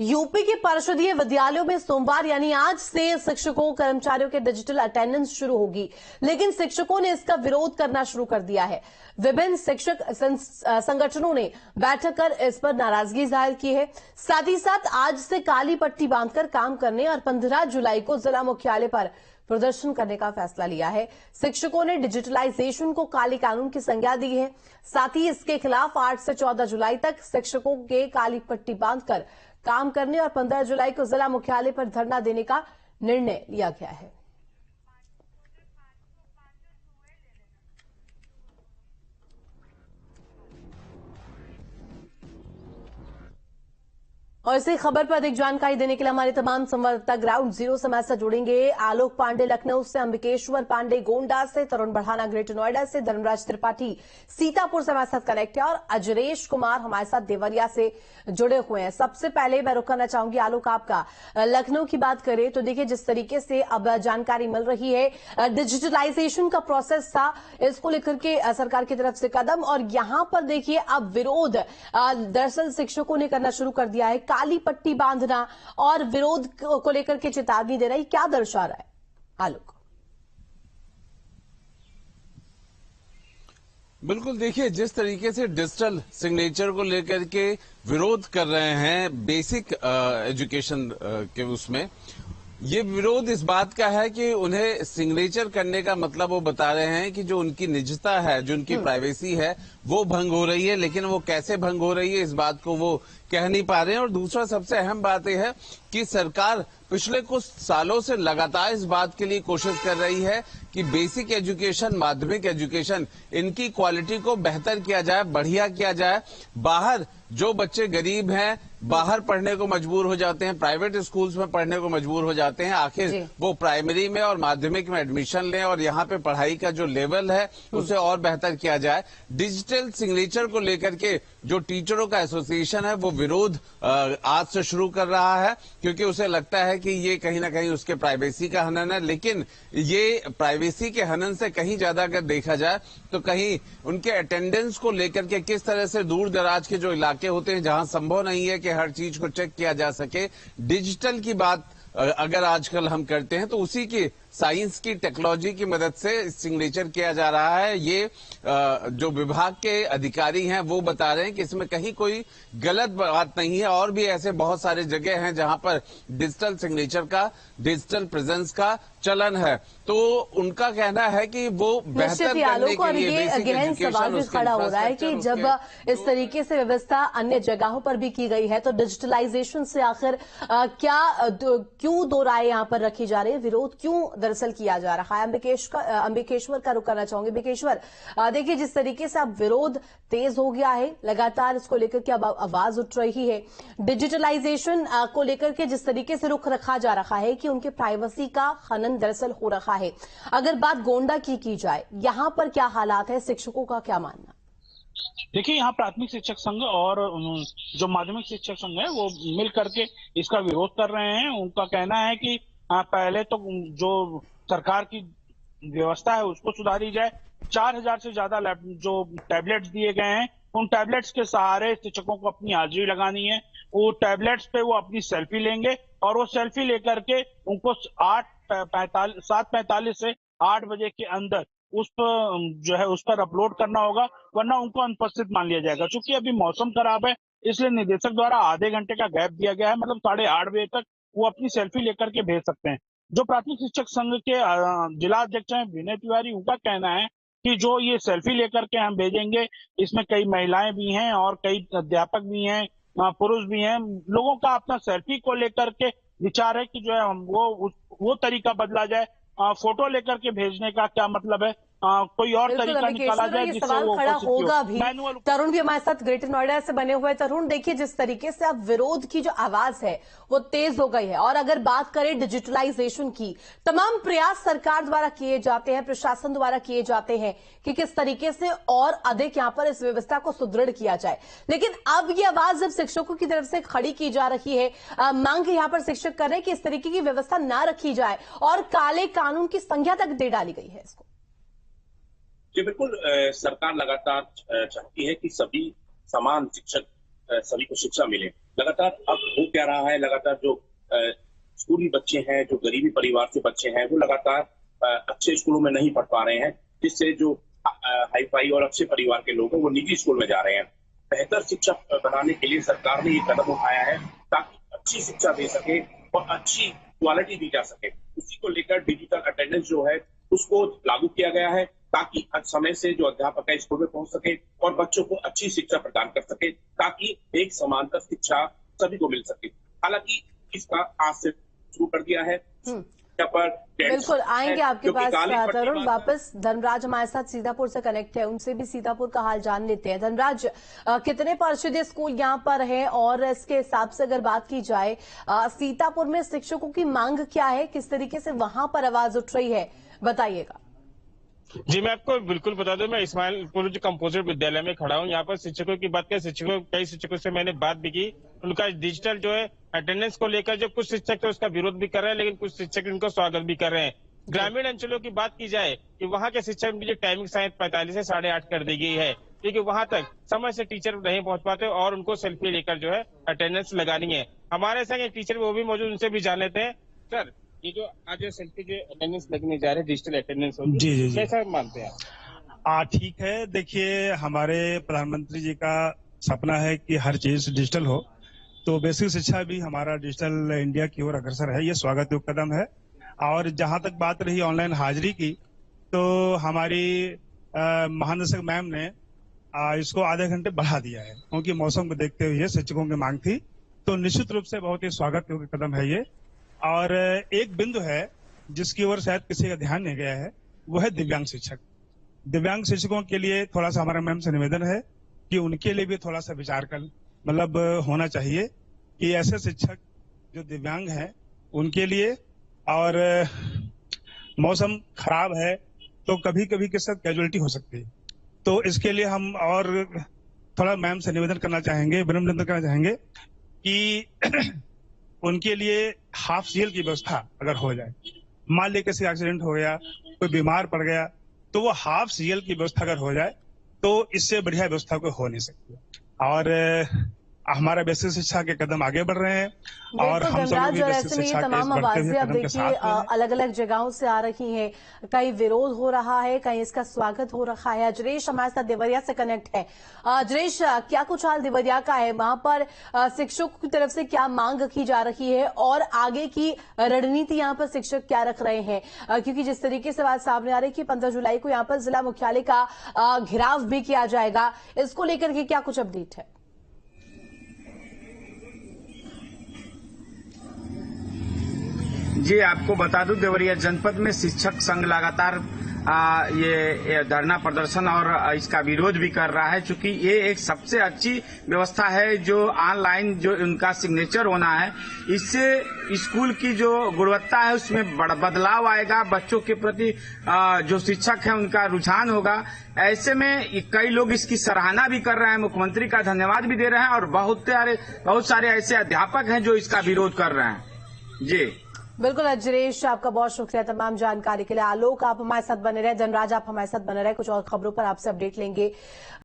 UP के परिषदीय विद्यालयों में सोमवार यानी आज से शिक्षकों कर्मचारियों के डिजिटल अटेंडेंस शुरू होगी, लेकिन शिक्षकों ने इसका विरोध करना शुरू कर दिया है। विभिन्न शिक्षक संगठनों ने बैठक कर इस पर नाराजगी जाहिर की है। साथ ही साथ आज से काली पट्टी बांधकर काम करने और 15 जुलाई को जिला मुख्यालय पर प्रदर्शन करने का फैसला लिया है। शिक्षकों ने डिजिटलाइजेशन को काले कानून की संज्ञा दी है। साथ ही इसके खिलाफ 8 से 14 जुलाई तक शिक्षकों के काली पट्टी बांधकर काम करने और 15 जुलाई को जिला मुख्यालय पर धरना देने का निर्णय लिया गया है। और इसी खबर पर अधिक जानकारी देने के लिए हमारे तमाम संवाददाता ग्राउंड जीरो से हमारे साथ जुड़ेंगे। आलोक पांडे लखनऊ से, अंबिकेश्वर पांडे गोंडा से, तरुण बढ़ाना ग्रेटर नोएडा से, धर्मराज त्रिपाठी सीतापुर से हमारे साथ कनेक्ट है और अजरेश कुमार हमारे साथ देवरिया से जुड़े हुए हैं। सबसे पहले मैं रुक करना चाहूंगी आलोक, आपका लखनऊ की बात करें तो देखिए जिस तरीके से अब जानकारी मिल रही है डिजिटलाइजेशन का प्रोसेस था, इसको लेकर के सरकार की तरफ से कदम, और यहां पर देखिए अब विरोध दरअसल शिक्षकों ने करना शुरू कर दिया है। काली पट्टी बांधना और विरोध को लेकर के चेतावनी दे रहा है, क्या दर्शा रहा है आलोक? बिल्कुल, देखिए जिस तरीके से डिजिटल सिग्नेचर को लेकर के विरोध कर रहे हैं बेसिक एजुकेशन के उसमें, ये विरोध इस बात का है कि उन्हें सिग्नेचर करने का मतलब वो बता रहे हैं कि जो उनकी निजता है, जो उनकी प्राइवेसी है, वो भंग हो रही है। लेकिन वो कैसे भंग हो रही है इस बात को वो कह नहीं पा रहे हैं। और दूसरा सबसे अहम बात यह है कि सरकार पिछले कुछ सालों से लगातार इस बात के लिए कोशिश कर रही है कि बेसिक एजुकेशन, माध्यमिक एजुकेशन, इनकी क्वालिटी को बेहतर किया जाए, बढ़िया किया जाए। बाहर जो बच्चे गरीब हैं, बाहर पढ़ने को मजबूर हो जाते हैं, प्राइवेट स्कूल्स में पढ़ने को मजबूर हो जाते हैं, आखिर वो प्राइमरी में और माध्यमिक में एडमिशन लें और यहाँ पे पढ़ाई का जो लेवल है उसे और बेहतर किया जाए। डिजिटल सिग्नेचर को लेकर के जो टीचरों का एसोसिएशन है वो विरोध आज से शुरू कर रहा है, क्योंकि उसे लगता है कि ये कहीं ना कहीं उसके प्राइवेसी का हनन है। लेकिन ये प्राइवेसी के हनन से कहीं ज्यादा अगर देखा जाए तो कहीं उनके अटेंडेंस को लेकर के किस तरह से दूर दराज के जो इलाके होते हैं जहां संभव नहीं है कि हर चीज को चेक किया जा सके, डिजिटल की बात अगर आजकल हम करते हैं तो उसी की साइंस की टेक्नोलॉजी की मदद से सिग्नेचर किया जा रहा है। ये जो विभाग के अधिकारी हैं वो बता रहे हैं कि इसमें कहीं कोई गलत बात नहीं है। और भी ऐसे बहुत सारे जगह हैं जहां पर डिजिटल सिग्नेचर का, डिजिटल प्रेजेंस का चलन है। तो उनका कहना है कि वो बेहतर करने के लिए बेसिक गहन सवाल भी खड़ा हो रहा है कि जब इस तरीके से व्यवस्था अन्य जगहों पर भी की गई है तो डिजिटलाइजेशन से आखिर क्यों दो राय यहां पर रखी जा रही है, विरोध क्यों दरअसल किया जा रहा है? अंबिकेश्वर का रुख करना चाहूंगी। अंबिकेश्वर, देखिए जिस तरीके से अब विरोध तेज हो गया है, लगातार इसको लेकर के अब आवाज उठ रही है, डिजिटलाइजेशन को लेकर के जिस तरीके से रुख रखा जा रहा है कि उनके प्राइवेसी का हनन दरअसल हो रहा है। अगर बात गोंडा की जाए, यहां पर क्या हालात है, शिक्षकों का क्या मानना? देखिए, यहाँ प्राथमिक शिक्षक संघ और जो माध्यमिक शिक्षक संघ है वो मिल करके इसका विरोध कर रहे हैं। उनका कहना है कि पहले तो जो सरकार की व्यवस्था है उसको सुधारी जाए। 4000 से ज्यादा जो टैबलेट्स दिए गए हैं, उन टैबलेट्स के सहारे शिक्षकों को अपनी हाजिरी लगानी है। वो टैबलेट्स पे वो अपनी सेल्फी लेंगे और वो सेल्फी लेकर के उनको 7:45 से 8 बजे के अंदर उस पर अपलोड करना होगा, वरना उनको अनुपस्थित मान लिया जाएगा। क्योंकि अभी मौसम खराब है, इसलिए निदेशक द्वारा आधे घंटे का गैप दिया गया है, मतलब 8:30 बजे तक वो अपनी सेल्फी लेकर के भेज सकते हैं। जो प्राथमिक शिक्षक संघ के जिला अध्यक्ष हैं विनय तिवारी, उनका कहना है कि जो ये सेल्फी लेकर के हम भेजेंगे, इसमें कई महिलाएं भी हैं और कई अध्यापक भी हैं, पुरुष भी हैं। लोगों का अपना सेल्फी को लेकर के विचार है कि जो है वो तरीका बदला जाए। फोटो लेकर के भेजने का क्या मतलब है? कोई और तरीका निकाला जाए जिससे सवाल खड़ा होगा भी। तरुण भी हमारे साथ ग्रेटर नोएडा से बने हुए। तरुण, देखिए जिस तरीके से अब विरोध की जो आवाज है वो तेज हो गई है, और अगर बात करें डिजिटलाइजेशन की, तमाम प्रयास सरकार द्वारा किए जाते हैं, प्रशासन द्वारा किए जाते हैं कि किस तरीके से और अधिक यहां पर इस व्यवस्था को सुदृढ़ किया जाए। लेकिन अब ये आवाज जब शिक्षकों की तरफ से खड़ी की जा रही है, मांग यहां पर शिक्षक कर रहे हैं कि इस तरीके की व्यवस्था ना रखी जाए और काले कानून की संज्ञा तक दे डाली गई है इसको। जी बिल्कुल, सरकार लगातार चाहती है कि सभी समान शिक्षक, सभी को शिक्षा मिले। लगातार अब हो क्या रहा है, लगातार जो स्कूली बच्चे हैं, जो गरीबी परिवार से बच्चे हैं, वो लगातार अच्छे स्कूलों में नहीं पढ़ पा रहे हैं, जिससे जो हाई फाई और अच्छे परिवार के लोग हैं वो निजी स्कूल में जा रहे हैं। बेहतर शिक्षा बनाने के लिए सरकार ने ये कदम उठाया है ताकि अच्छी शिक्षा दे सके और अच्छी क्वालिटी दी जा सके। उसी को लेकर डिजिटल अटेंडेंस जो है उसको लागू किया गया है ताकि समय से जो अध्यापक है स्कूल में पहुंच सके और बच्चों को अच्छी शिक्षा प्रदान कर सके, ताकि एक समानता शिक्षा सभी को मिल सके। हालांकि इसका आज से शुरू कर दिया है। पर बिल्कुल आएंगे आपके पास तरुण वापस। धर्मराज हमारे साथ सीतापुर से कनेक्ट है, उनसे भी सीतापुर का हाल जान लेते हैं। धर्मराज, कितने परिषदीय स्कूल यहाँ पर हैं और इसके हिसाब से अगर बात की जाए सीतापुर में शिक्षकों की मांग क्या है, किस तरीके से वहां पर आवाज उठ रही है, बताइएगा। जी, मैं आपको बिल्कुल बता दूं, मैं इस्माइलपुर जो कंपोजिट विद्यालय में खड़ा हूं। यहाँ पर शिक्षकों की बात करें, कई शिक्षकों से मैंने बात भी की। उनका डिजिटल जो है अटेंडेंस को लेकर जो कुछ शिक्षक तो उसका विरोध भी कर रहे हैं, लेकिन कुछ शिक्षक इनको स्वागत भी कर रहे हैं। ग्रामीण अंचलों की बात की जाए कि वहाँ के शिक्षक की जो टाइमिंग शायद 45 से 8:30 कर दी गई है, क्योंकि वहां तक समय से टीचर नहीं पहुंच पाते और उनको सेल्फी लेकर जो है अटेंडेंस लगानी है। हमारे संग एक टीचर वो भी मौजूद, उनसे भी जान लेते हैं। सर, ये जो आज सेल्फी जो अटेंडेंस लगने जा रहे हैं, डिजिटल अटेंडेंस होगी, जी कैसा मानते हैं? ठीक है। देखिए, हमारे प्रधानमंत्री जी का सपना है कि हर चीज डिजिटल हो, तो बेसिक शिक्षा भी हमारा डिजिटल इंडिया की ओर अग्रसर है। ये स्वागत योग्य कदम है। और जहां तक बात रही ऑनलाइन हाजिरी की, तो हमारी महानिदेशक मैम ने इसको आधे घंटे बढ़ा दिया है, क्योंकि मौसम को देखते हुए शिक्षकों की मांग थी। तो निश्चित रूप से बहुत ही स्वागत योग्य कदम है ये। और एक बिंदु है जिसकी ओर शायद किसी का ध्यान नहीं गया है, वो है दिव्यांग शिक्षक। दिव्यांग शिक्षकों के लिए थोड़ा सा हमारा मैम से निवेदन है कि उनके लिए भी थोड़ा सा विचार कर मतलब होना चाहिए कि ऐसे शिक्षक जो दिव्यांग हैं उनके लिए, और मौसम खराब है तो कभी कभी के साथ कैजुअलिटी हो सकती है, तो इसके लिए हम और थोड़ा मैम से निवेदन करना चाहेंगे, विनम्र करना चाहेंगे कि उनके लिए हाफ सीएल की व्यवस्था अगर हो जाए। मान लीजिए किसी एक्सीडेंट हो गया, कोई बीमार पड़ गया, तो वो हाफ सीएल की व्यवस्था अगर हो जाए तो इससे बढ़िया व्यवस्था कोई हो नहीं सकती। और हमारा बेसिक शिक्षा के कदम आगे बढ़ रहे हैं और हम सब भी बेसिक शिक्षा के तमाम आवाजें अब देखिए अलग अलग जगहों से आ रही हैं, कहीं विरोध हो रहा है, कहीं इसका स्वागत हो रहा है। अजरेश हमारे साथ देवरिया से कनेक्ट है। अजरेश, क्या कुछ हाल देवरिया का है? वहां पर शिक्षकों की तरफ से क्या मांग की जा रही है और आगे की रणनीति यहाँ पर शिक्षक क्या रख रहे हैं? क्योंकि जिस तरीके से बात सामने आ रही है कि 15 जुलाई को यहाँ पर जिला मुख्यालय का घेराव भी किया जाएगा, इसको लेकर के क्या कुछ अपडेट है? जी, आपको बता दूं, देवरिया जनपद में शिक्षक संघ लगातार ये धरना प्रदर्शन और इसका विरोध भी कर रहा है, क्योंकि ये एक सबसे अच्छी व्यवस्था है जो ऑनलाइन जो उनका सिग्नेचर होना है। इससे स्कूल की जो गुणवत्ता है उसमें बड़ा बदलाव आएगा, बच्चों के प्रति जो शिक्षक है उनका रुझान होगा। ऐसे में कई लोग इसकी सराहना भी कर रहे हैं, मुख्यमंत्री का धन्यवाद भी दे रहे हैं और बहुत सारे ऐसे अध्यापक हैं जो इसका विरोध कर रहे हैं। जी बिल्कुल अजरेश, आपका बहुत शुक्रिया तमाम जानकारी के लिए। आलोक, आप हमारे साथ बने रहे, धनराज आप हमारे साथ बने रहे, कुछ और खबरों पर आपसे अपडेट लेंगे।